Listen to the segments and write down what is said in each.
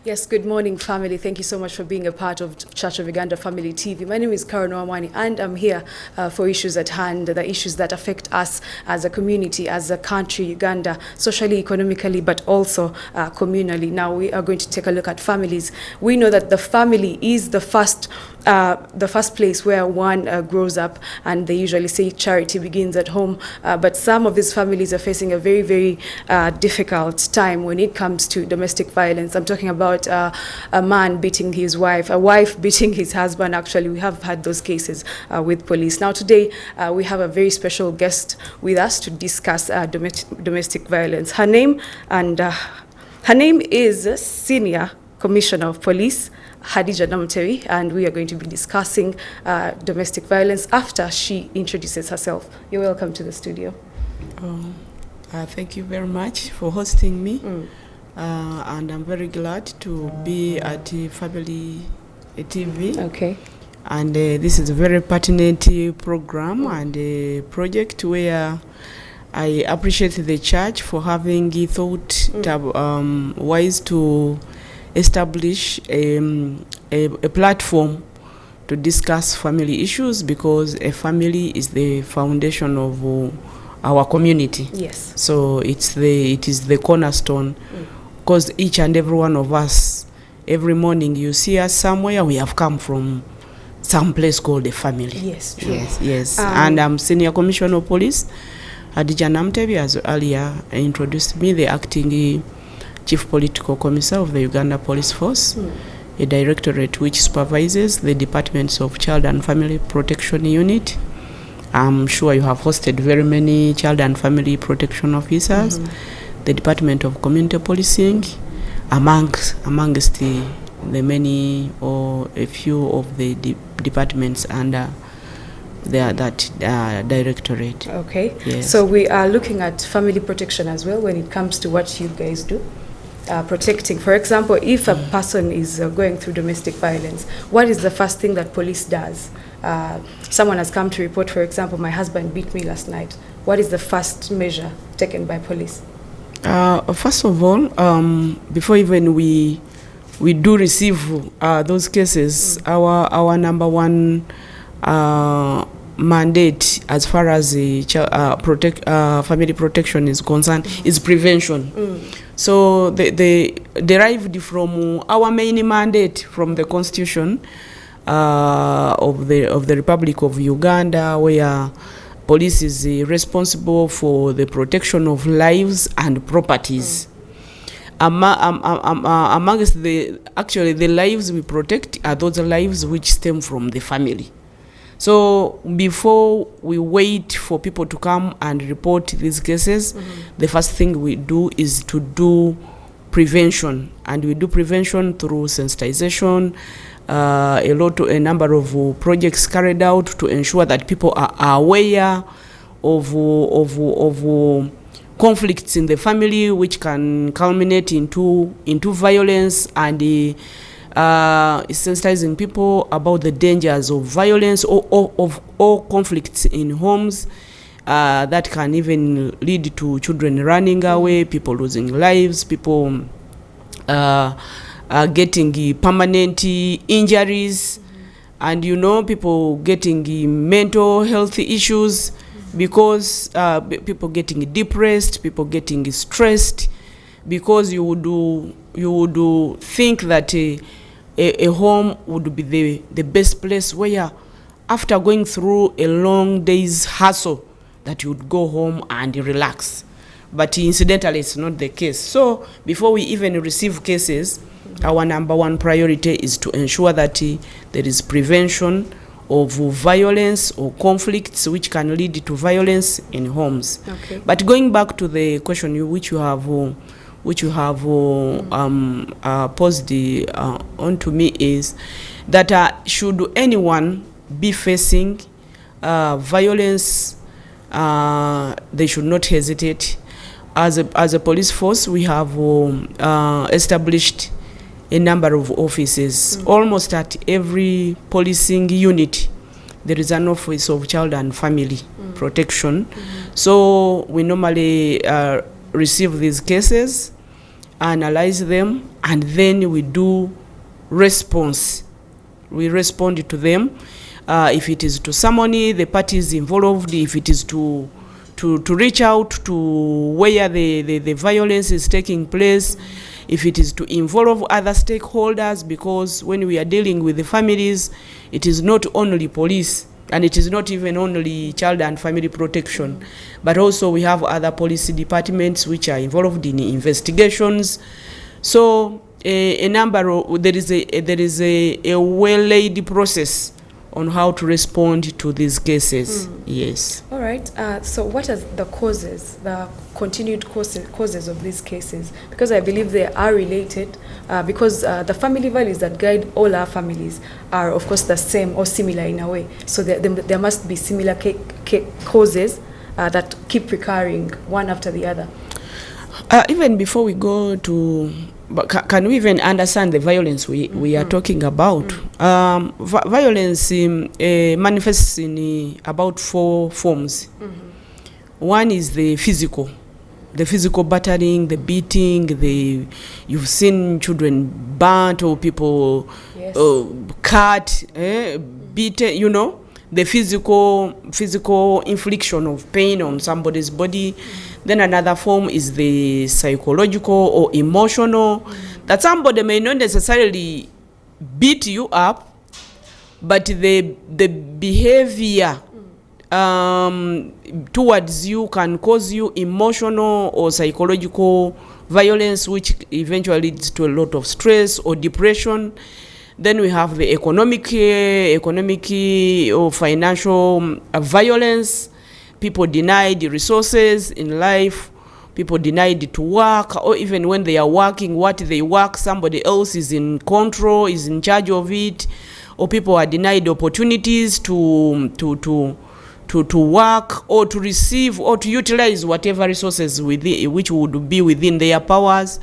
Yes, good morning, family. Thank you so much for being a part of Church of Uganda Family TV. My name is Nowamani, and I'm here for issues at hand, the issues that affect us as a community, as a country, Uganda, socially, economically, but also communally. Now we are going to take a look at families. We know that the family is the first place where one grows up, and they usually say charity begins at home. But some of these families are facing a very, very difficult time when it comes to domestic violence. I'm talking about a man beating his wife, a wife beating his husband. Actually, we have had those cases with police. Now today, we have a very special guest with us to discuss domestic violence. Her name is Senior Commissioner of Police, Hadijah Namutebi, and we are going to be discussing domestic violence after she introduces herself. You're welcome to the studio. Thank you very much for hosting me. And I'm very glad to be at Family TV. Okay. And this is a very pertinent program and a project where I appreciate the church for having thought wise to establish a platform to discuss family issues, because a family is the foundation of our community. Yes. So it is the cornerstone. Because each and every one of us, every morning you see us somewhere, we have come from some place called a family. Yes, true. Yes. And I'm Senior Commissioner of Police, Hadijah Namutebi, as earlier introduced me, the acting Chief Political Commissar of the Uganda Police Force, a directorate which supervises the departments of Child and Family Protection Unit. I'm sure you have hosted very many child and family protection officers. The Department of Community Policing, amongst the many or a few of the departments under that directorate. Okay. Yes. So we are looking at family protection as well when it comes to what you guys do. Protecting, for example, if a person is going through domestic violence, what is the first thing that police does? Someone has come to report, for example, my husband beat me last night. What is the first measure taken by police? First of all, before even we do receive those cases, our number one mandate as far as the family protection is concerned is prevention. So they derived from our main mandate from the Constitution of the Republic of Uganda, where police is responsible for the protection of lives and properties. Amongst the lives we protect are those lives which stem from the family. So before we wait for people to come and report these cases, the first thing we do is to do prevention, and we do prevention through sensitization. A number of projects carried out to ensure that people are aware of conflicts in the family which can culminate into violence, and sensitizing people about the dangers of violence or of all conflicts in homes that can even lead to children running away, people losing lives, people getting permanent injuries, and people getting mental health issues because people getting depressed, people getting stressed, because you would think that a home would be the best place where, after going through a long day's hustle, that you would go home and relax. But incidentally, it's not the case. So before we even receive cases, our number one priority is to ensure that there is prevention of violence or conflicts which can lead to violence in homes. Okay. But going back to the question which you have posed onto me, is that should anyone be facing violence, they should not hesitate. As a police force, we have established a number of offices. Almost at every policing unit, there is an office of child and family protection. So we normally receive these cases, analyze them, and then we do response. We respond to them. If it is to summon the parties involved, if it is to reach out to where the violence is taking place, if it is to involve other stakeholders, because when we are dealing with the families, it is not only police, and it is not even only child and family protection, but also we have other policy departments which are involved in investigations. So there is a well-laid process on how to respond to these cases. Yes. All right. So what are the causes, the continued causes of these cases? Because I believe they are related, because the family values that guide all our families are, of course, the same or similar in a way. So there must be similar causes that keep recurring one after the other. Even before we go to, can we even understand the violence we are talking about? Violence manifests in about 4 forms. One is the physical battering, the beating, you've seen children burnt or people cut, beaten, you know, the physical infliction of pain on somebody's body. Then another form is the psychological or emotional, that somebody may not necessarily beat you up, but the behavior towards you can cause you emotional or psychological violence, which eventually leads to a lot of stress or depression. Then we have the economic or financial violence. People denied the resources in life. People denied to work, or even when they are working, what they work, somebody else is in control, is in charge of it. Or people are denied opportunities to work or to receive or to utilize whatever resources which would be within their powers.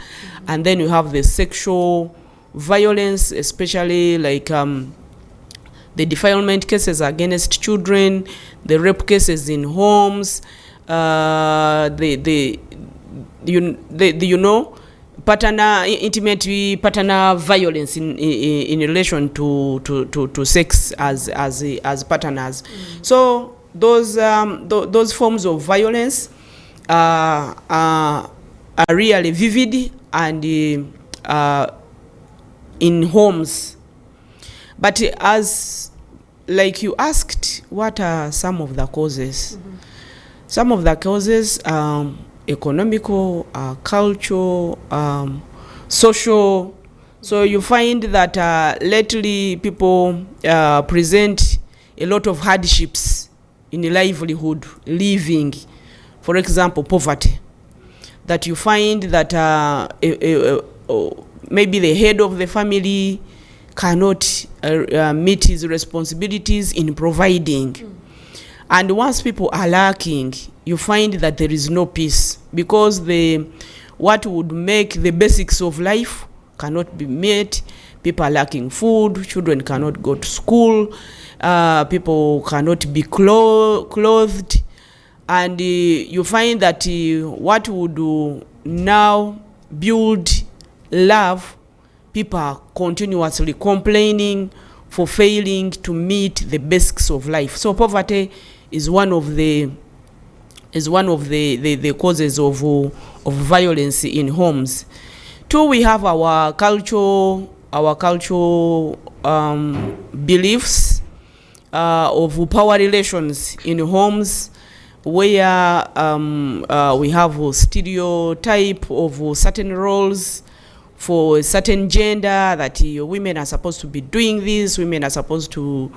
And then you have the sexual violence, especially like the defilement cases against children, the rape cases in homes, intimate paternal violence in relation to sex as partners. So those forms of violence are really vivid and in homes. But as like you asked, what are some of the causes? Some of the causes economical, cultural, social. So you find that lately people present a lot of hardships in livelihood, living. For example, poverty. That you find that maybe the head of the family cannot meet his responsibilities in providing. And once people are lacking, you find that there is no peace, because what would make the basics of life cannot be met. People are lacking food, children cannot go to school, people cannot be clothed, and you find that what would now build love, people are continuously complaining for failing to meet the basics of life. So poverty is one of the causes of violence in homes. Two, we have our cultural beliefs of power relations in homes, where we have a stereotype of certain roles for a certain gender, that women are supposed to be doing this, women are supposed to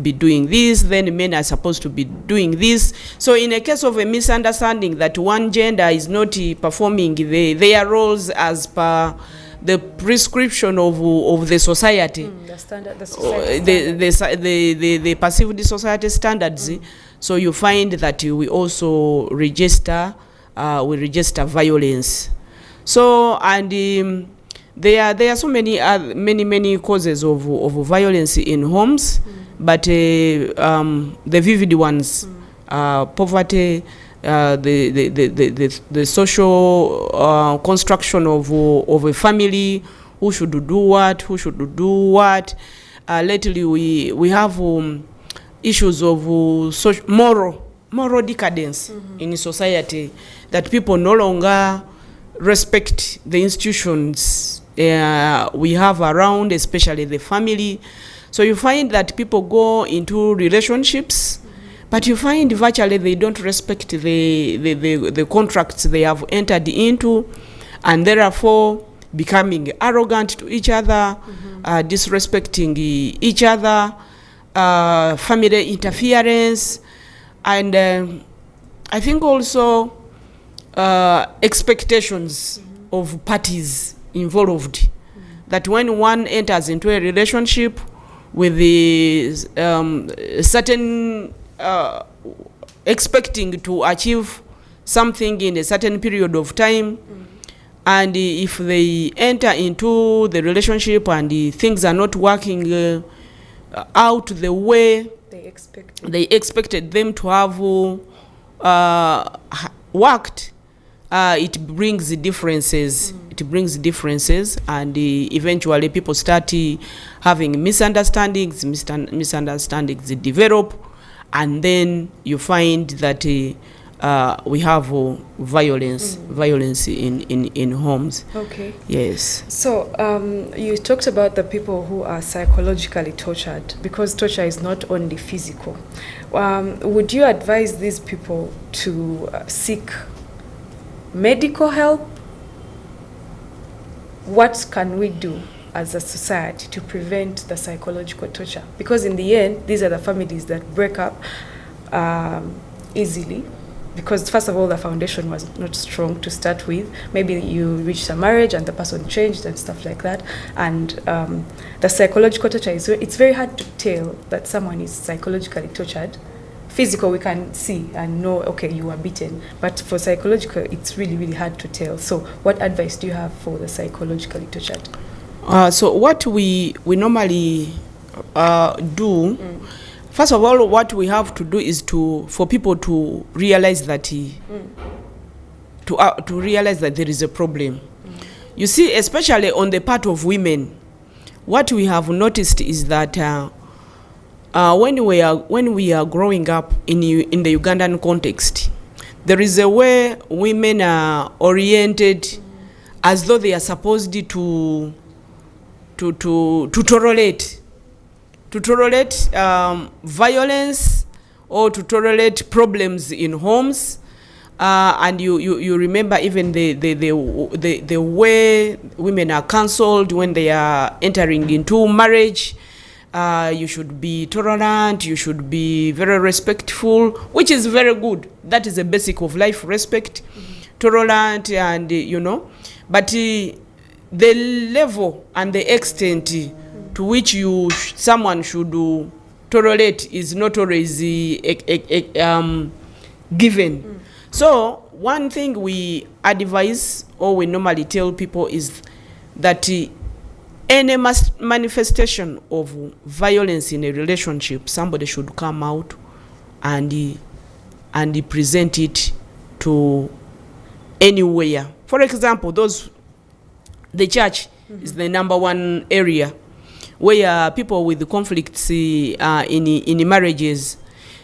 be doing this, then men are supposed to be doing this. So in a case of a misunderstanding that one gender is not performing their roles as per the prescription of the society, the perceived society standards, so you find that we also register violence. So, and there are so many causes of violence in homes, but the vivid ones, poverty, the social construction of a family, who should do what, who should do what. Lately we have issues of moral decadence in society, that people no longer respect the institutions we have around, especially the family. So you find that people go into relationships, but you find virtually they don't respect the contracts they have entered into, and therefore becoming arrogant to each other, disrespecting each other, family interference, and I think also expectations of parties involved. That when one enters into a relationship with the certain expecting to achieve something in a certain period of time, and if they enter into the relationship and things are not working out the way they expected them to have worked, it brings differences. It brings differences, and eventually people start having misunderstandings. Misunderstandings develop, and then you find that we have violence in homes. Okay. Yes. So you talked about the people who are psychologically tortured, because torture is not only physical. Would you advise these people to seek medical help? What can we do as a society to prevent the psychological torture? Because in the end, these are the families that break up easily, because first of all, the foundation was not strong to start with. Maybe you reached a marriage and the person changed and stuff like that. And the psychological torture, it's very hard to tell that someone is psychologically tortured. Physical, we can see and know, okay, you were beaten. But for psychological, it's really, really hard to tell. So what advice do you have for the psychologically tortured? So what we normally do, first of all, what we have to do is for people to realize that to realize that there is a problem. You see, especially on the part of women, what we have noticed is that when we are growing up in the Ugandan context, there is a way women are oriented as though they are supposed to tolerate violence, or to tolerate problems in homes. And you remember even the way women are counseled when they are entering into marriage. You should be tolerant, you should be very respectful, which is very good. That is a basic of life, respect, tolerant, and but the level and the extent to which someone should tolerate is not always given. So one thing we advise, or we normally tell people, is that any manifestation of violence in a relationship, somebody should come out and present it to anywhere. For example, the church is the number one area where people with conflicts in marriages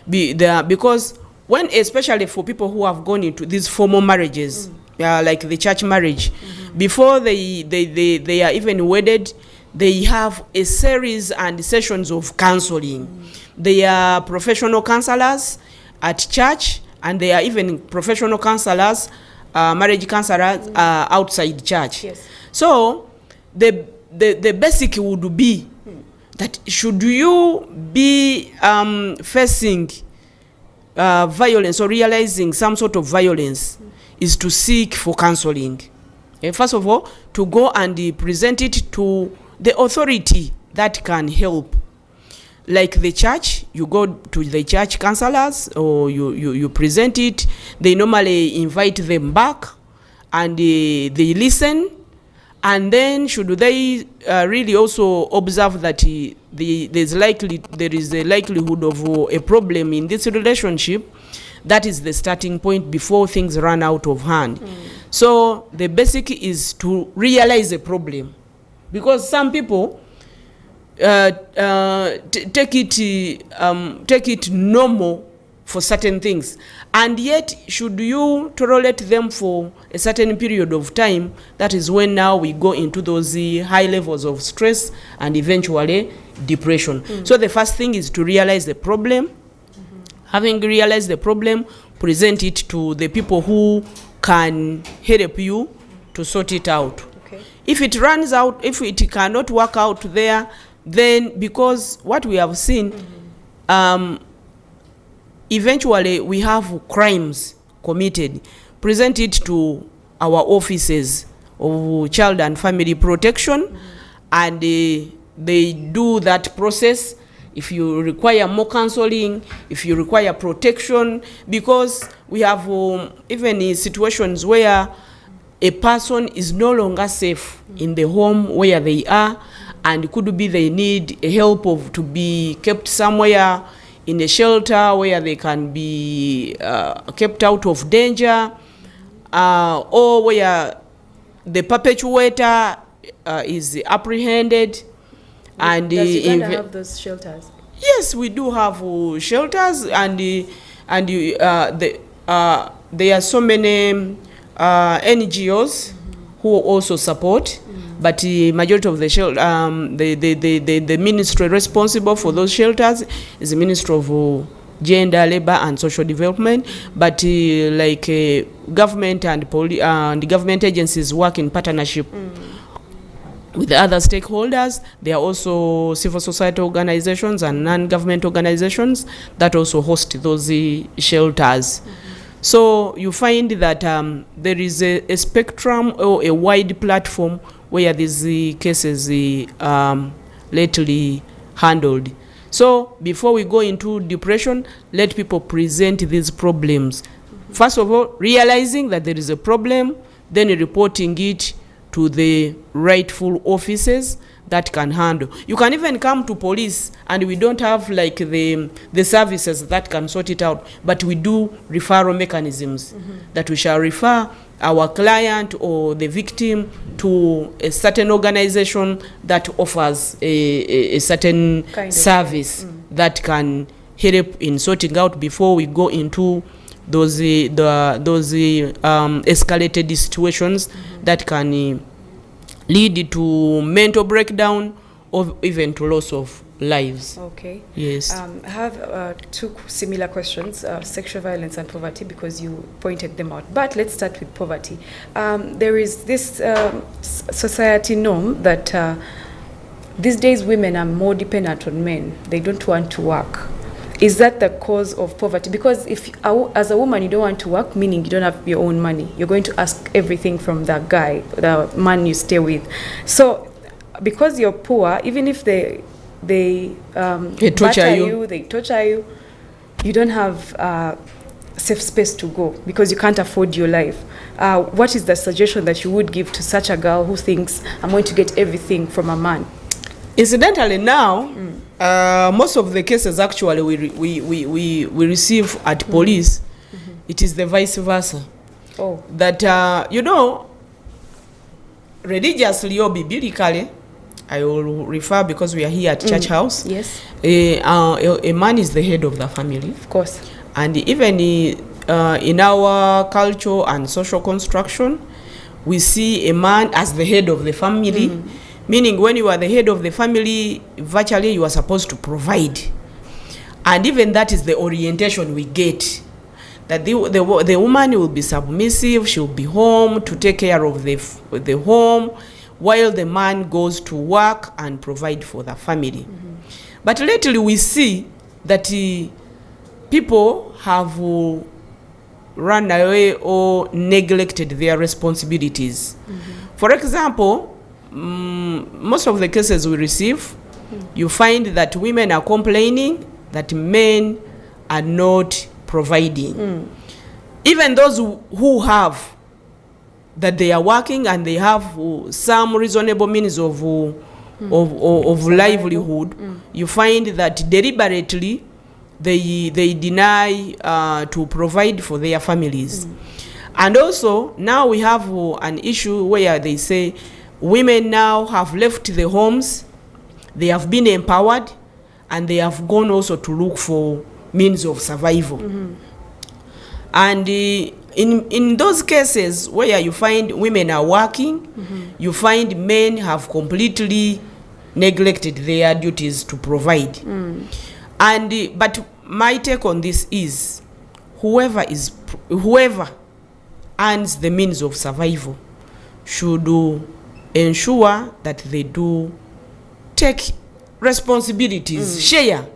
because when, especially for people who have gone into these formal marriages, like the church marriage, before they are even wedded, they have a series and sessions of counseling. They are professional counselors at church, and they are even professional counselors, marriage counselors outside church. Yes. So the basic would be that should you be facing violence or realizing some sort of violence, is to seek for counseling. First of all, to go and present it to the authority that can help. Like the church, you go to the church counselors, or you present it. They normally invite them back, and they listen. And then should they really also observe that there is a likelihood of a problem in this relationship, That is the starting point before things run out of hand. So the basic is to realize the problem, because some people take it normal for certain things, and yet should you tolerate them for a certain period of time, that is when now we go into those high levels of stress and eventually depression. So the first thing is to realize the problem. Having realized the problem, present it to the people who can help you to sort it out. Okay. If it runs out, if it cannot work out there, then because what we have seen, eventually we have crimes committed. Present it to our offices of child and family protection, and they do that process. If you require more counseling, if you require protection, because we have even in situations where a person is no longer safe in the home where they are, and it could be they need help to be kept somewhere in a shelter where they can be kept out of danger, or where the perpetrator is apprehended. And does Uganda have those shelters? Yes, we do have shelters, and there are so many NGOs who also support. But the majority of the the ministry responsible for those shelters is the Ministry of Gender, Labor and Social Development. But government and government agencies work in partnership with other stakeholders. There are also civil society organizations and non-government organizations that also host those shelters. So you find that there is a spectrum or a wide platform where these cases lately handled. So before we go into depression, let people present these problems. First of all, realizing that there is a problem, then reporting it to the rightful offices that can handle. You can even come to police, and we don't have like the services that can sort it out, but we do referral mechanisms that we shall refer our client or the victim to a certain organization that offers a certain kind of service that can help in sorting out before we go into those escalated situations that can lead to mental breakdown or even to loss of lives. Okay. Yes. I have two similar questions, sexual violence and poverty, because you pointed them out. But let's start with poverty. There is this society norm that these days women are more dependent on men. They don't want to work. Is that the cause of poverty? Because if, as a woman, you don't want to work, meaning you don't have your own money, you're going to ask everything from that guy, the man you stay with. So, because you're poor, even if they torture you, you don't have safe space to go because you can't afford your life. What is the suggestion that you would give to such a girl who thinks, I'm going to get everything from a man? Incidentally, now, most of the cases actually we receive at police, it is the vice versa. Oh. That, religiously or biblically, I will refer, because we are here at Church House. Yes. A man is the head of the family. Of course. And even in our culture and social construction, we see a man as the head of the family. Meaning when you are the head of the family, virtually you are supposed to provide. And even that is the orientation we get. That the woman will be submissive, she'll be home to take care of the home, while the man goes to work and provide for the family. But lately we see that people have run away or neglected their responsibilities. For example, most of the cases we receive, you find that women are complaining that men are not providing. Even those who have, that they are working and they have some reasonable means of livelihood, you find that deliberately they deny to provide for their families. And also now we have an issue where they say women now have left the homes, they have been empowered, and they have gone also to look for means of survival. And in those cases where you find women are working, you find men have completely neglected their duties to provide. And but my take on this is whoever earns the means of survival should ensure that they do take responsibilities, share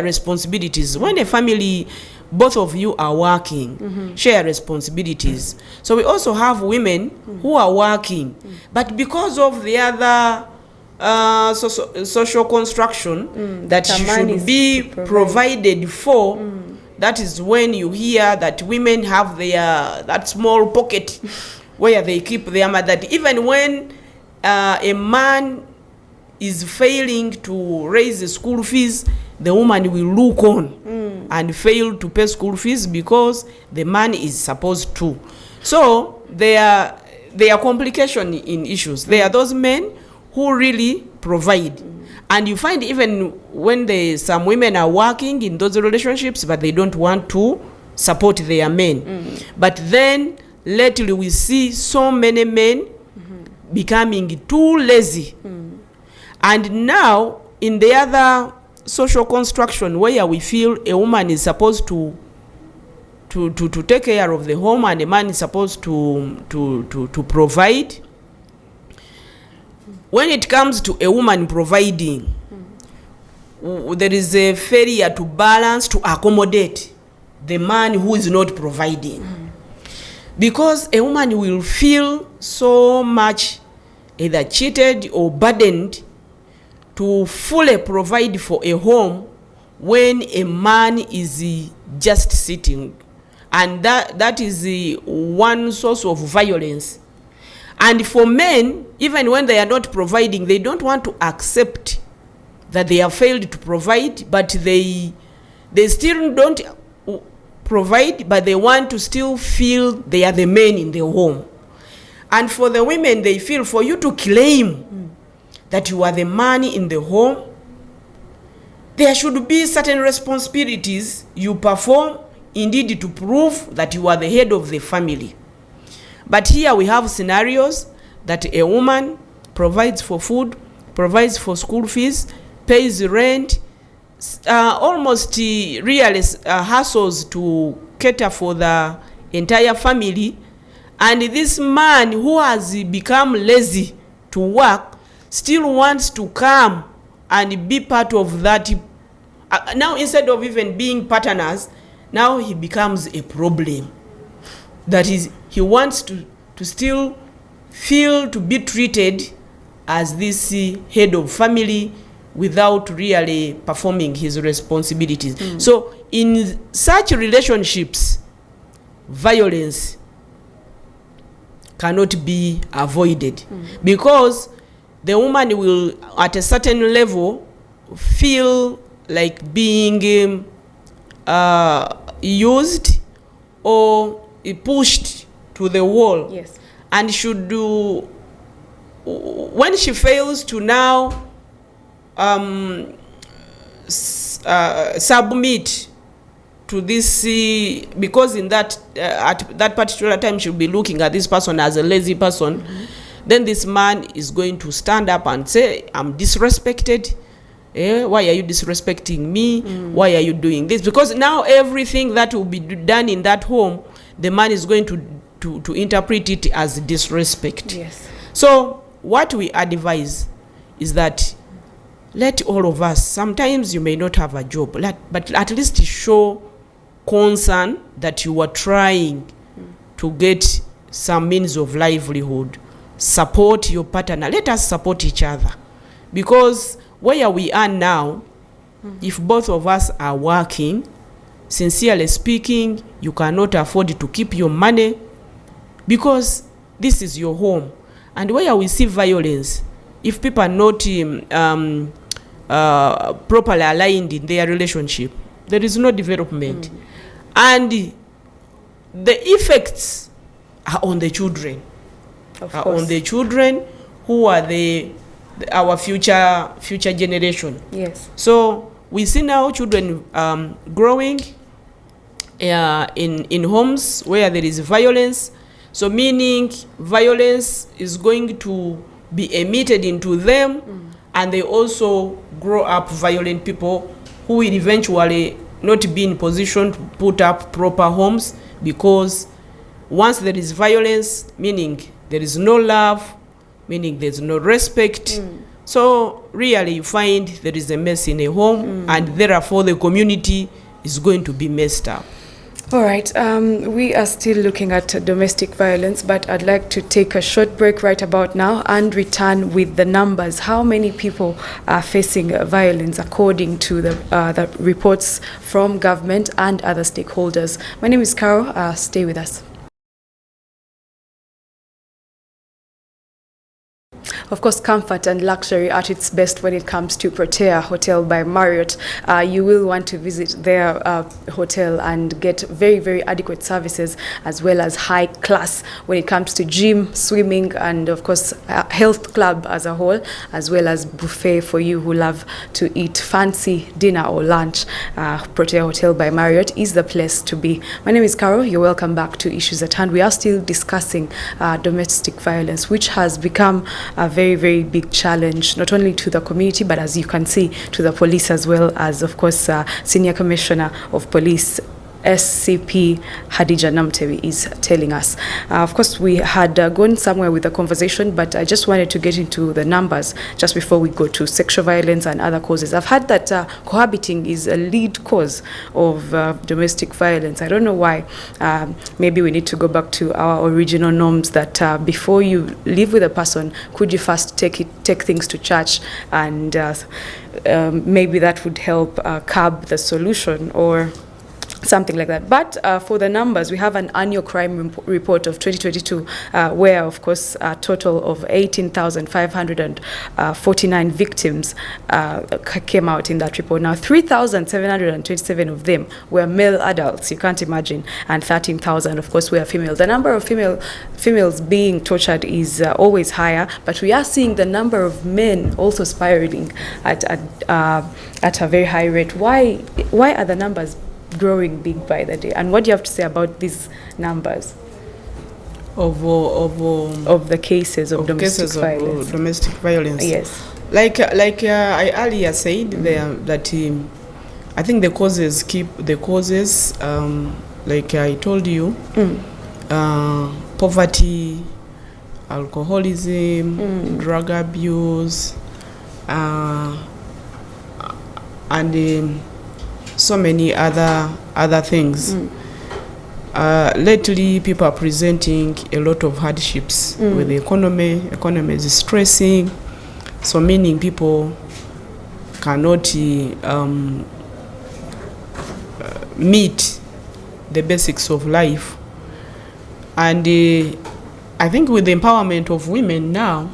responsibilities. When a family, both of you are working, share responsibilities. So we also have women who are working, but because of the other social construction that should be provided for, that is when you hear that women have their that small pocket where they keep their money. That even when a man is failing to raise the school fees, the woman will look on and fail to pay school fees because the man is supposed to. So there are complications in issues. There are those men who really provide. And you find even when some women are working in those relationships, but they don't want to support their men. But then lately we see so many men becoming too lazy. And now in the other social construction where we feel a woman is supposed to take care of the home and a man is supposed to provide, when it comes to a woman providing, there is a failure to balance, to accommodate the man who is not providing. Because a woman will feel so much either cheated or burdened to fully provide for a home when a man is just sitting. And that is the one source of violence. And for men, even when they are not providing, they don't want to accept that they have failed to provide, but they still don't provide, but they want to still feel they are the men in the home. And for the women, they feel for you to claim that you are the man in the home, there should be certain responsibilities you perform, indeed to prove that you are the head of the family. But here we have scenarios that a woman provides for food, provides for school fees, pays rent, almost really hustles to cater for the entire family. And this man who has become lazy to work still wants to come and be part of that. Now instead of even being partners, now he becomes a problem. That is, he wants to still feel to be treated as this head of family without really performing his responsibilities. So in such relationships, violence cannot be avoided because the woman will at a certain level feel like being used or pushed to the wall. Yes. And should do, when she fails to now submit to this, because in that at that particular time she'll be looking at this person as a lazy person, then this man is going to stand up and say, I'm disrespected. Why are you disrespecting me? Why are you doing this? Because now everything that will be done in that home, the man is going to interpret it as disrespect. Yes. So what we advise is that let all of us, sometimes you may not have a job, but at least show concern that you are trying to get some means of livelihood. Support your partner. Let us support each other. Because where we are now, if both of us are working, sincerely speaking, you cannot afford to keep your money because this is your home. And where we see violence, if people are not properly aligned in their relationship, there is no development. And the effects are on the children. On the children who are our future generation. Yes. So we see now children growing in homes where there is violence. So meaning violence is going to be emitted into them, and they also grow up violent people who will eventually not be in position to put up proper homes, because once there is violence, meaning there is no love, meaning there's no respect. So really you find there is a mess in a home, and therefore the community is going to be messed up. All right, we are still looking at domestic violence, but I'd like to take a short break right about now and return with the numbers. How many people are facing violence according to the reports from government and other stakeholders? My name is Carol. Stay with us. Of course, comfort and luxury at its best when it comes to Protea Hotel by Marriott. You will want to visit their hotel and get very, very adequate services, as well as high class when it comes to gym, swimming, and of course, health club as a whole, as well as buffet for you who love to eat fancy dinner or lunch. Protea Hotel by Marriott is the place to be. My name is Carol. You're welcome back to Issues at Hand. We are still discussing domestic violence, which has become a very, very big challenge, not only to the community, but as you can see, to the police, as well as, of course, Senior Commissioner of Police, SCP Hadijah Namutebi, is telling us. Of course, we had gone somewhere with the conversation, but I just wanted to get into the numbers just before we go to sexual violence and other causes. I've heard that cohabiting is a lead cause of domestic violence. I don't know why. Maybe we need to go back to our original norms that before you live with a person, could you first take things to church, and maybe that would help curb the solution, or something like that. But for the numbers, we have an annual crime report of 2022, where, of course, a total of 18,549 victims came out in that report. Now, 3,727 of them were male adults, you can't imagine, and 13,000, of course, were female. The number of females being tortured is always higher, but we are seeing the number of men also spiraling at a very high rate. Why are the numbers growing big by the day, and what do you have to say about these numbers of the cases of domestic violence? Yes, like I earlier said, that I think the causes like I told you, poverty, alcoholism, drug abuse, and so many other things. Lately, people are presenting a lot of hardships with the economy. Economy is stressing, so meaning people cannot meet the basics of life. And I think with the empowerment of women now,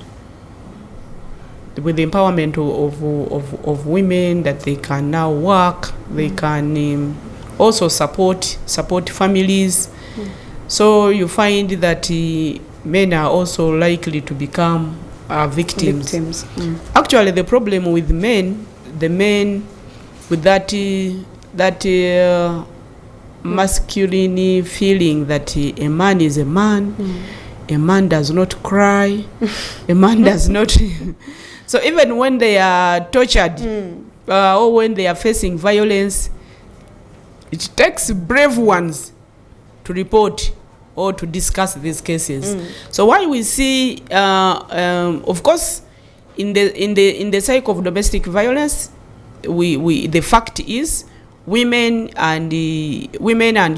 with the empowerment of women, that they can now work, they can also support families. So you find that men are also likely to become victims. Actually, the problem with the men with that masculine feeling that a man is a man, a man does not cry, a man does not. So even when they are tortured or when they are facing violence, it takes brave ones to report or to discuss these cases. So why we see, of course, in the cycle of domestic violence, the fact is women and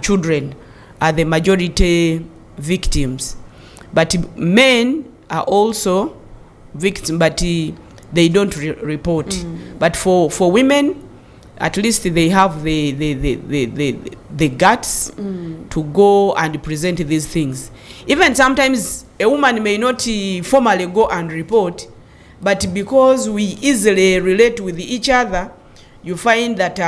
children are the majority victims, but men are also victims, but they don't report. But for women, at least they have the guts to go and present these things. Even sometimes a woman may not formally go and report, but because we easily relate with each other, you find that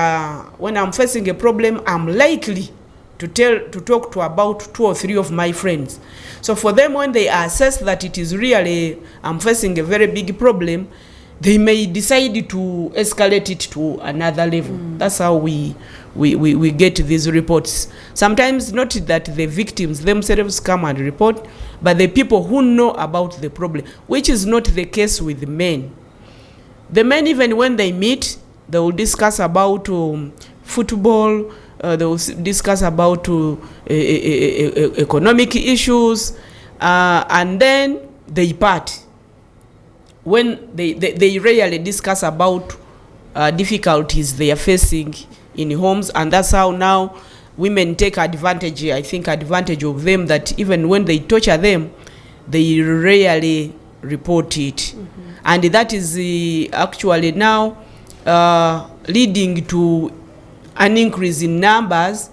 when I'm facing a problem, I'm likely to talk to about 2 or 3 of my friends. So for them, when they assess that it is really, I'm facing a very big problem, they may decide to escalate it to another level. That's how we get these reports. Sometimes not that the victims themselves come and report, but the people who know about the problem, which is not the case with men. The men, even when they meet, they will discuss about football, they will discuss about economic issues, and then they part. When they rarely discuss about difficulties they are facing in homes, and that's how now women take advantage, I think, advantage of them, that even when they torture them, they rarely report it. And that is actually now leading to an increase in numbers,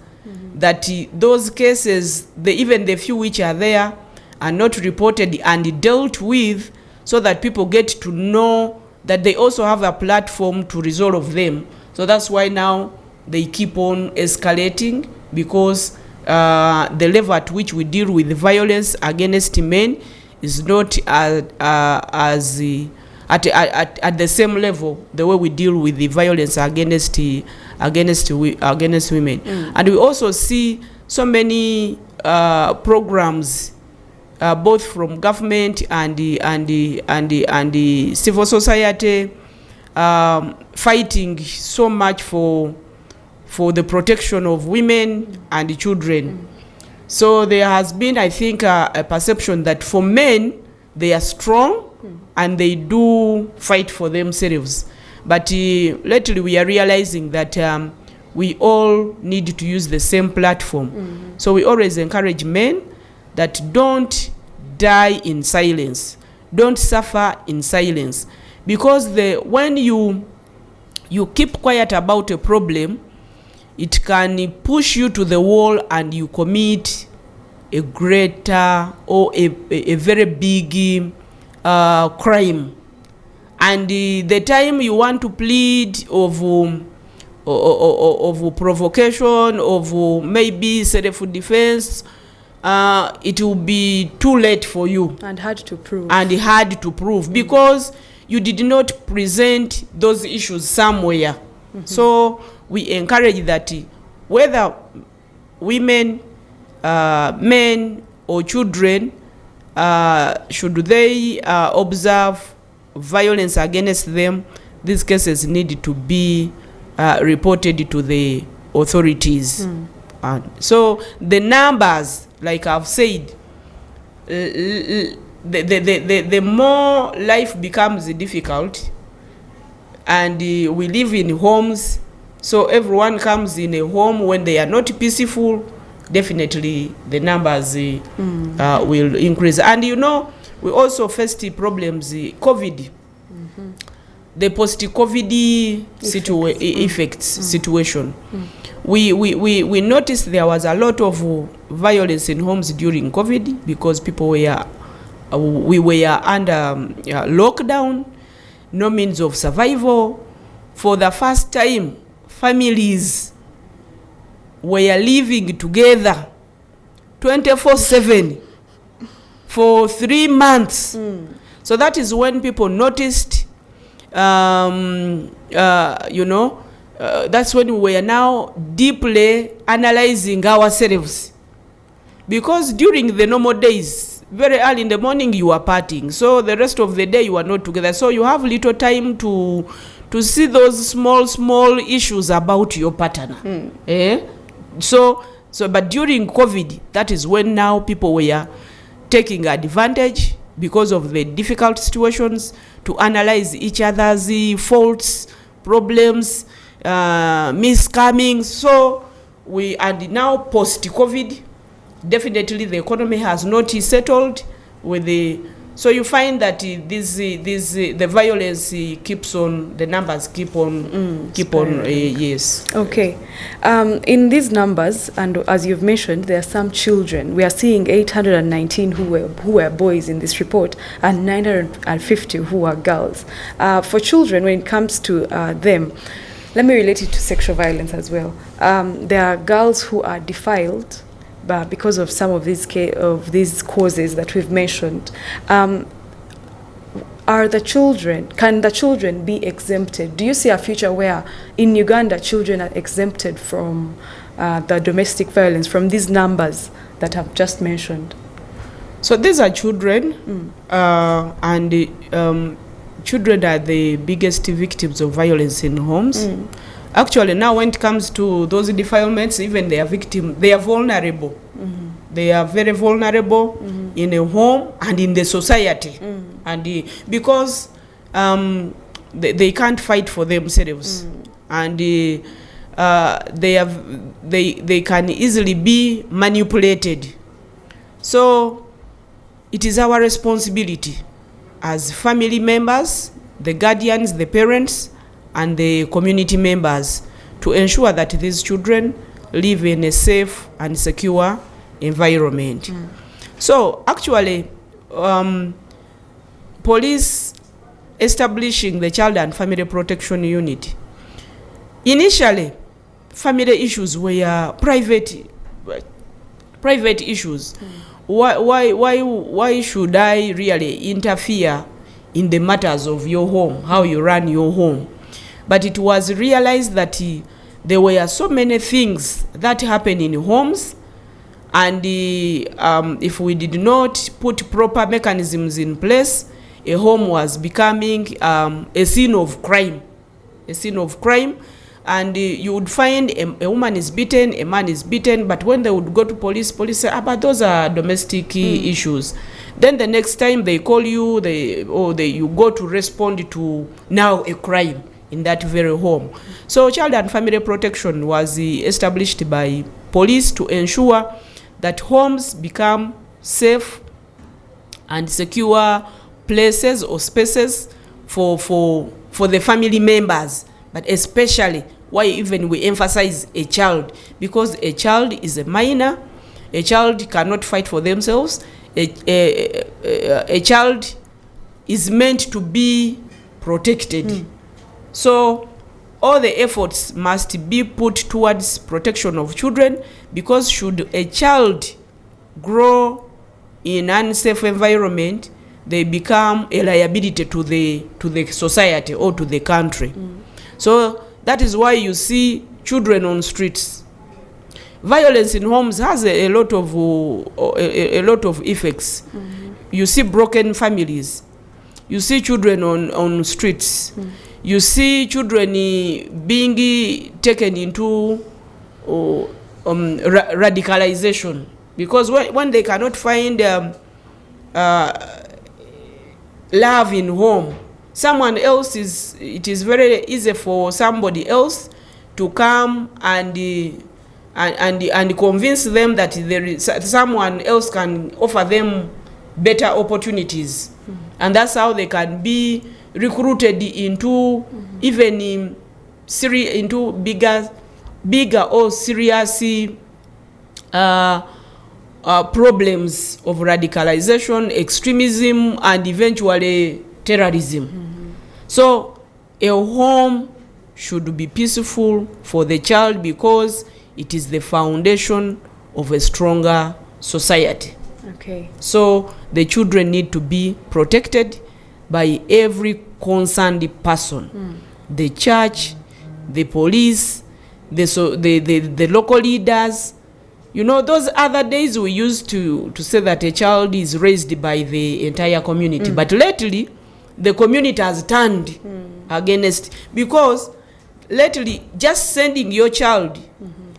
that those cases, even the few which are there, are not reported and dealt with, so that people get to know that they also have a platform to resolve them. So that's why now they keep on escalating, because the level at which we deal with violence against men is not at the same level the way we deal with the violence against women. And we also see so many programs, both from government and the civil society, fighting so much for the protection of women and children. So there has been, I think, a perception that for men, they are strong and they do fight for themselves. But lately we are realizing that we all need to use the same platform. So we always encourage men that don't die in silence, don't suffer in silence, because when you keep quiet about a problem, it can push you to the wall and you commit a greater or a very big crime. And the time you want to plead of provocation, of maybe self-defense, it will be too late for you. And hard to prove. Because you did not present those issues somewhere. So we encourage that whether women, men, or children, should they observe violence against them, these cases need to be reported to the authorities. So the numbers, like I've said, the more life becomes difficult, and we live in homes, so everyone comes in a home when they are not peaceful, definitely the numbers will increase. And we also faced problems, COVID, the post-COVID situation. We noticed there was a lot of violence in homes during COVID, because people we were under lockdown, no means of survival. For the first time, families were living together 24/7 for 3 months. So that is when people noticed, that's when we were now deeply analyzing ourselves. Because during the normal days, very early in the morning you are partying, so the rest of the day you are not together. So you have little time to see those small issues about your partner. But during COVID, that is when now people were taking advantage, because of the difficult situations, to analyze each other's faults, problems, miscomings. So and now post-COVID, definitely the economy has not settled with so you find that the violence keeps on, the numbers keep on, yes. Okay. In these numbers, and as you've mentioned, there are some children. We are seeing 819 who were boys in this report, and 950 who are girls. For children, when it comes to them, Let me relate it to sexual violence as well. There are girls who are defiled because of some of these causes that we've mentioned. Can the children be exempted? Do you see a future where in Uganda children are exempted from the domestic violence, from these numbers that I've just mentioned? So these are children, and children are the biggest victims of violence in homes. Actually, now when it comes to those defilements, even they are vulnerable. They are very vulnerable in a home and in the society, and because they can't fight for themselves, and they can easily be manipulated. So it is our responsibility as family members, the guardians, the parents, and the community members to ensure that these children live in a safe and secure environment. So actually, police establishing the Child and Family Protection Unit, initially family issues were private issues. Why should I really interfere in the matters of your home, how you run your home? But it was realized that there were so many things that happen in homes, and if we did not put proper mechanisms in place, a home was becoming a scene of crime. And you would find a woman is beaten, a man is beaten, but when they would go to police say, but those are domestic issues. Then the next time they call you, you go to respond to now a crime in that very home. So Child and Family Protection was established by police to ensure that homes become safe and secure places or spaces for the family members, but especially why even we emphasize a child, because a child is a minor, a child cannot fight for themselves, a child is meant to be protected. So all the efforts must be put towards protection of children, because should a child grow in an unsafe environment, they become a liability to the society or to the country. So that is why you see children on streets. Violence in homes has a lot of effects. You see broken families. You see children on streets. You see children being taken into radicalization, because when they cannot find love in home, someone else it is very easy for somebody else to come and convince them that there is someone else can offer them better opportunities, and that's how they can be recruited into even into bigger or serious problems of radicalization, extremism, and eventually terrorism. So a home should be peaceful for the child, because it is the foundation of a stronger society. Okay. So the children need to be protected by every concerned person, the church, the police, the local leaders. You know, those other days we used to say that a child is raised by the entire community, but lately the community has turned against, because lately just sending your child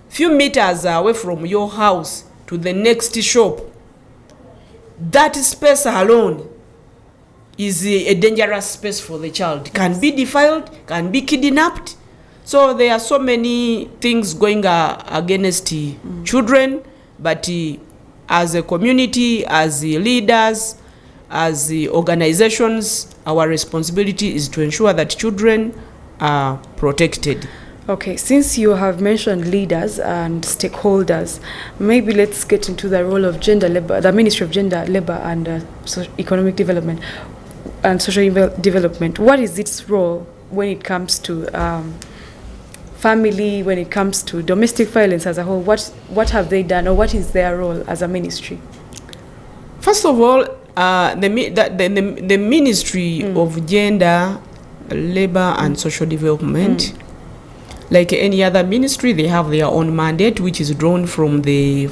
few meters away from your house to the next shop, that space alone is a dangerous space for the child. Can be defiled, can be kidnapped. So there are so many things going against children, but as a community, as leaders, as organizations, our responsibility is to ensure that children are protected. Okay, since you have mentioned leaders and stakeholders, maybe let's get into the role of gender labor, the Ministry of Gender, Labor and Economic Development and Social Development. What is its role when it comes to family, when it comes to domestic violence as a whole? What have they done, or what is their role as a ministry? First of all, the Ministry of Gender, Labor and Social Development, like any other ministry, they have their own mandate, which is drawn from the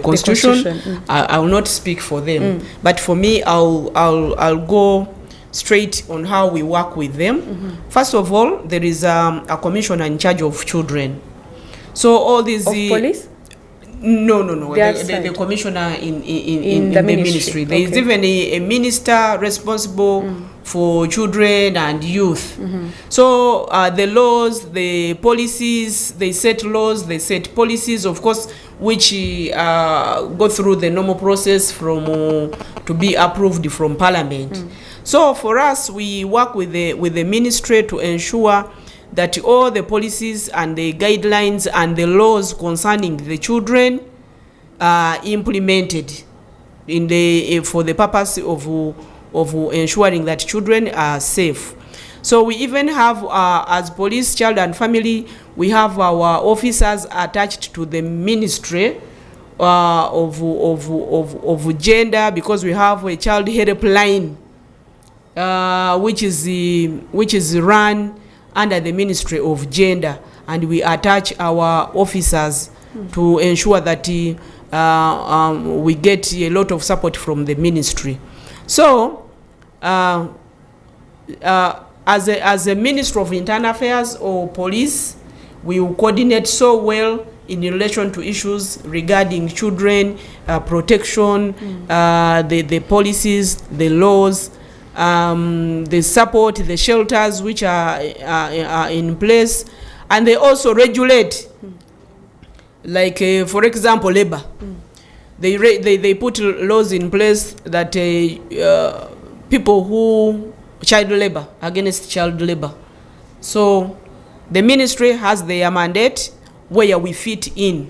Constitution. I will not speak for them, but for me, I'll go straight on how we work with them. First of all, there is a commissioner in charge of children. So all these police. No. The commissioner in the ministry. There is even a minister responsible for children and youth. So the laws, the policies, they set laws, they set policies, of course, which go through the normal process to be approved from Parliament. So for us, we work with the ministry to ensure that all the policies and the guidelines and the laws concerning the children are implemented for the purpose of ensuring that children are safe. So we even have, as police, child and family, we have our officers attached to the ministry of gender, because we have a child helpline which is run under the Ministry of Gender, and we attach our officers to ensure that we get a lot of support from the ministry. So as a Ministry of Internal Affairs or police, we will coordinate so well in relation to issues regarding children, protection, the policies, the laws, the support, the shelters which are in place, and they also regulate, like for example, labor. They put laws in place that people who child labor, against child labor. So the ministry has their mandate where we fit in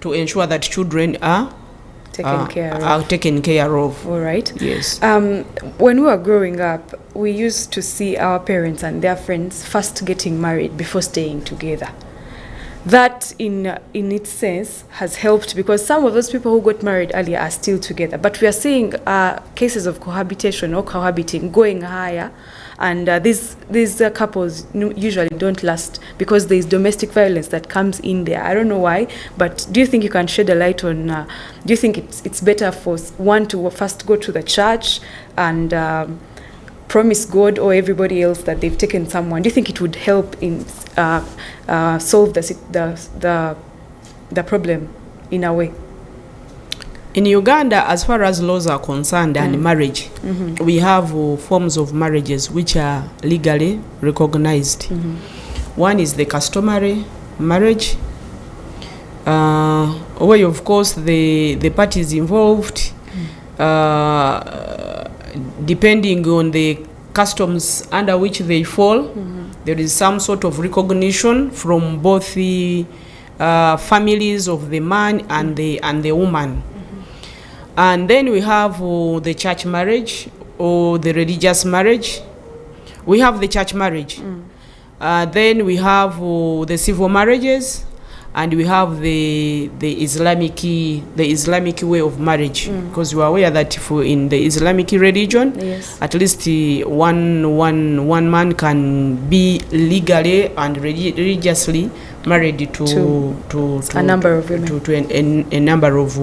to ensure that children are taken care of. All right. Yes. When we were growing up, we used to see our parents and their friends first getting married before staying together. That, in its sense, has helped, because some of those people who got married earlier are still together. But we are seeing cases of cohabitation or cohabiting going higher, and these couples usually don't last because there is domestic violence that comes in there. I don't know why, but do you think you can shed a light on? Do you think it's better for one to first go to the church and promise God or everybody else that they've taken someone? Do you think it would help in solve the problem in a way? In Uganda, as far as laws are concerned and marriage, we have forms of marriages which are legally recognized. One is the customary marriage, where of course the parties involved, depending on the customs under which they fall, there is some sort of recognition from both the families of the man and the woman. And then we have the church marriage or the religious marriage. We have the church marriage. Then we have the civil marriages, and we have the Islamic way of marriage, because you are aware that in the Islamic religion, at least one man can be legally and religiously married to a number of women, to a number of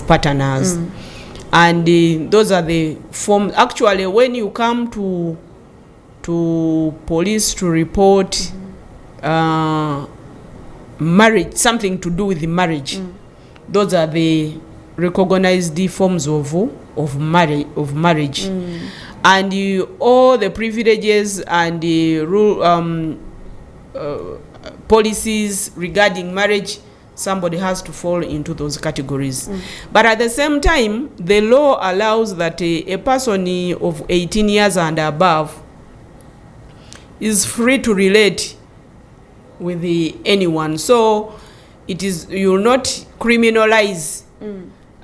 partners. And those are the forms. Actually, when you come to police to report marriage, something to do with the marriage, those are the recognized forms of marriage. And all the privileges and the rule policies regarding marriage, somebody has to fall into those categories. But at the same time, the law allows that a person of 18 years and above is free to relate with anyone. So it is, you will not criminalize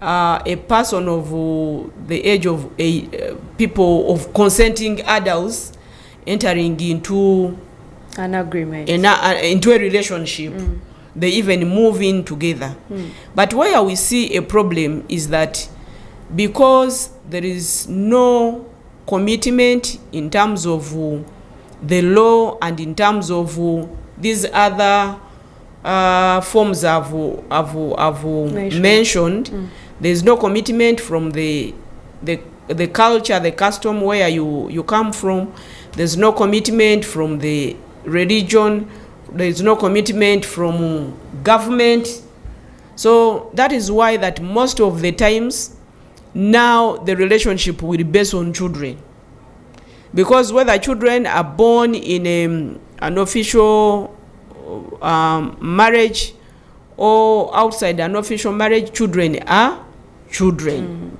a person of the age of people of consenting adults entering into An agreement. Into a relationship. They even move in together. But where we see a problem is that because there is no commitment in terms of the law and in terms of these other forms I've mentioned, there is no commitment from the culture, the custom where you come from. There's no commitment from the religion. There is no commitment from government. So that is why that most of the times now the relationship will be based on children. Because whether children are born in an official marriage or outside an official marriage, children are children.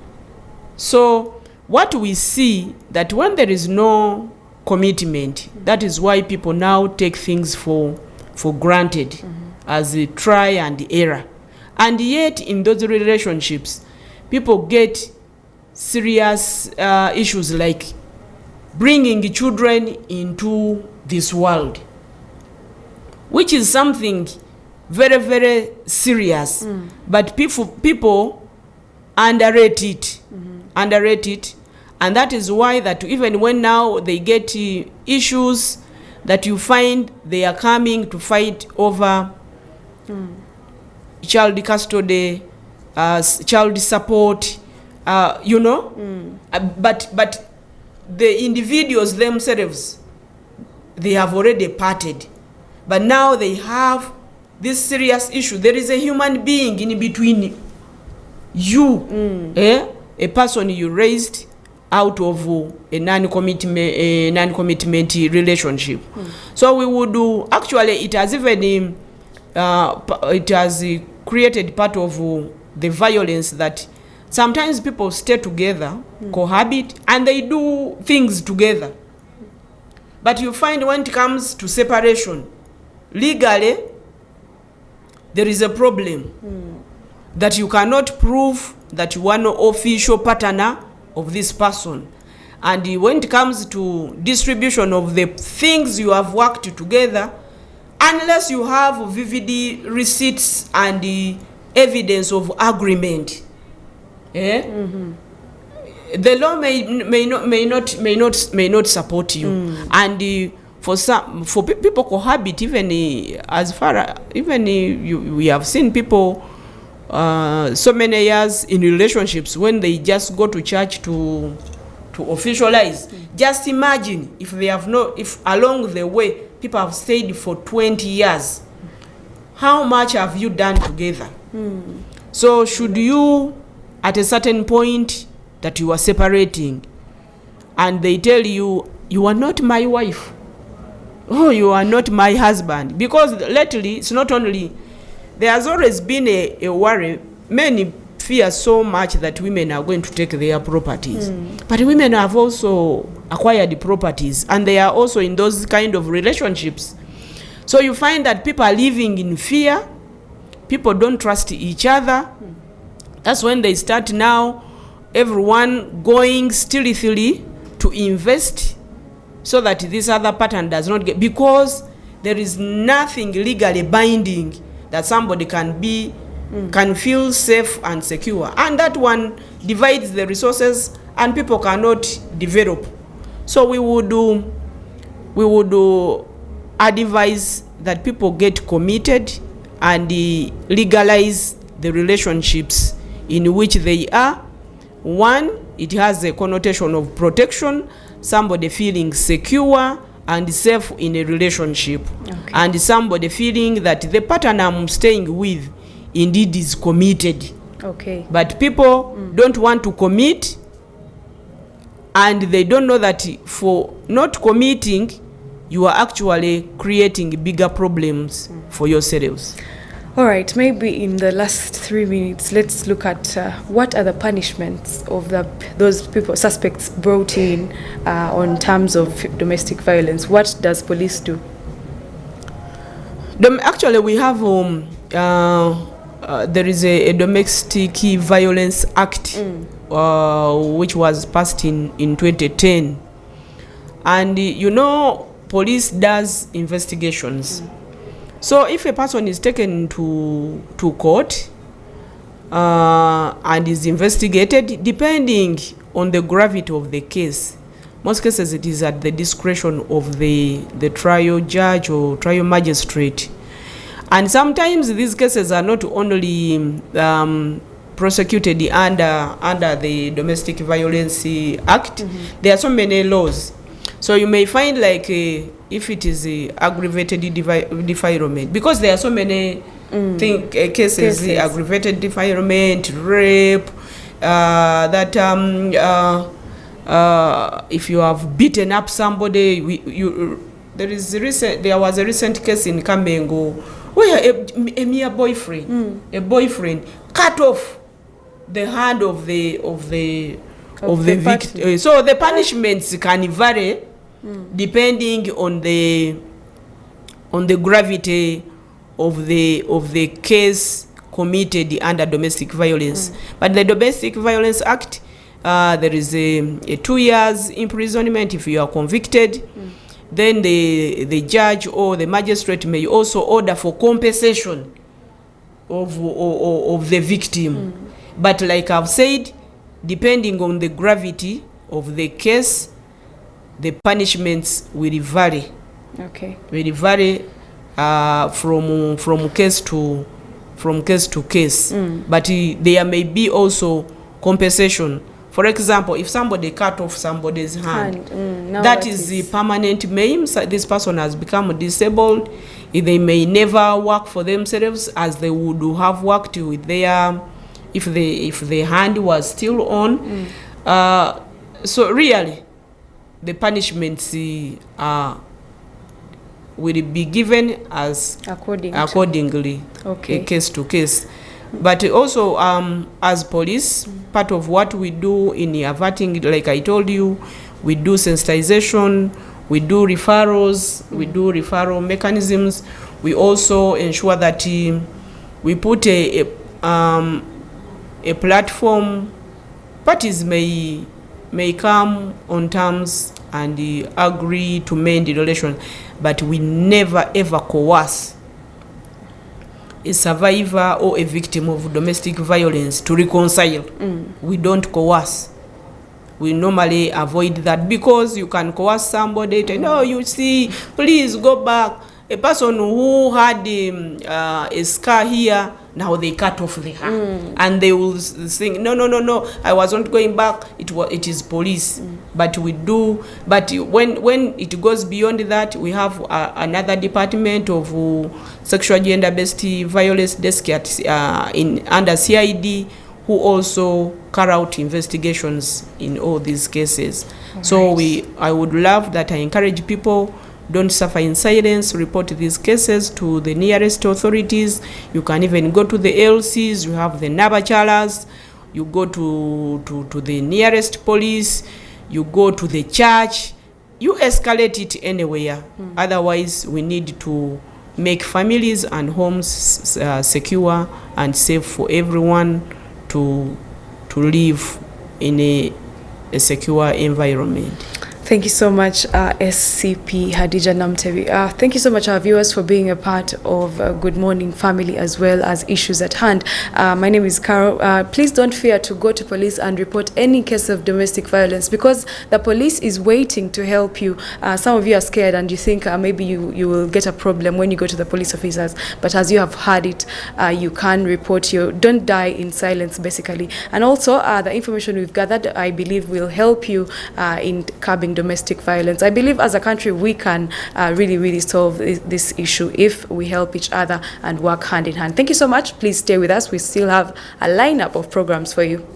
So what we see that when there is no commitment, that is why people now take things for granted as a try and error. And yet in those relationships, people get serious issues like bringing children into this world, which is something very, very serious. But people underrate it. And that is why that even when now they get issues that you find they are coming to fight over child custody, child support, but the individuals themselves, they have already parted. But now they have this serious issue. There is a human being in between you, a person you raised out of a non-commitment relationship. So we would do, actually it has even it has created part of the violence that sometimes people stay together, cohabit, and they do things together. But you find when it comes to separation, legally there is a problem that you cannot prove that you are no official partner of this person. And when it comes to distribution of the things you have worked together, unless you have vivid receipts and evidence of agreement, the law may not support you. And for people cohabit, even as far even we have seen people so many years in relationships when they just go to church to officialize. Just imagine if along the way people have stayed for 20 years, how much have you done together? So should you at a certain point that you are separating and they tell you, you are not my wife, oh, you are not my husband, because lately it's not only, there has always been a worry, many fear so much that women are going to take their properties, but women have also acquired properties and they are also in those kind of relationships. So you find that people are living in fear, people don't trust each other. That's when they start now, everyone going stealthily to invest so that this other pattern does not get, because there is nothing legally binding that somebody can feel safe and secure, and that one divides the resources and people cannot develop. So we would advise that people get committed and legalize the relationships in which they are. One, it has a connotation of protection, somebody feeling secure and safe in a relationship, and somebody feeling that the partner I'm staying with indeed is committed. But people don't want to commit, and they don't know that for not committing you are actually creating bigger problems for yourselves. All right, maybe in the last 3 minutes, let's look at what are the punishments of those people, suspects brought in on terms of domestic violence. What does police do? Actually, we have there is a Domestic Violence Act which was passed in 2010, and police does investigations. So if a person is taken to court and is investigated, depending on the gravity of the case, most cases it is at the discretion of the trial judge or trial magistrate. And sometimes these cases are not only prosecuted under the Domestic Violence Act. There are so many laws. So you may find like if it is aggravated defilement, because there are so many cases, aggravated defilement, rape, that if you have beaten up somebody, there was a recent case in Kamengo where a mere boyfriend cut off the hand of the victim. So the punishments can vary depending on the gravity of the case committed under domestic violence. But the Domestic Violence Act, there is a 2 years imprisonment if you are convicted. Then the judge or the magistrate may also order for compensation of the victim. But like I've said, depending on the gravity of the case, the punishments will vary. Okay. Will vary from case to case. But there may be also compensation. For example, if somebody cut off somebody's hand, that is the permanent maim. So this person has become disabled. They may never work for themselves as they would have worked with their, if the hand was still on. So really, the punishments will be given as accordingly, case to case. But also, as police, part of what we do in averting, like I told you, we do sensitization, we do referrals, we do referral mechanisms. We also ensure that we put a platform. Parties may come on terms and agree to mend the relation, but we never ever coerce a survivor or a victim of domestic violence to reconcile. We don't coerce. We normally avoid that, because you can coerce somebody to, no, you see, please go back. A person who had a scar here, now they cut off the hand, and they will think, no, I wasn't going back. It is police. But we do. But when it goes beyond that, we have another department of sexual gender-based violence desk under CID, who also carry out investigations in all these cases. All so right. I would love that I encourage people, don't suffer in silence. Report these cases to the nearest authorities. You can even go to the LCs. You have the Nabachalas. You go to the nearest police. You go to the church. You escalate it anywhere. Otherwise, we need to make families and homes secure and safe for everyone to live in a secure environment. Thank you so much, SCP Hadijah Namutebi. Thank you so much, our viewers, for being a part of Good Morning Family as well as Issues at Hand. My name is Carol. Please don't fear to go to police and report any case of domestic violence, because the police is waiting to help you. Some of you are scared and you think maybe you will get a problem when you go to the police officers. But as you have heard it, you can report. You don't die in silence, basically. And also, the information we've gathered, I believe, will help you in curbing domestic violence. I believe as a country we can really solve this issue if we help each other and work hand in hand. Thank you so much. Please stay with us. We still have a lineup of programs for you.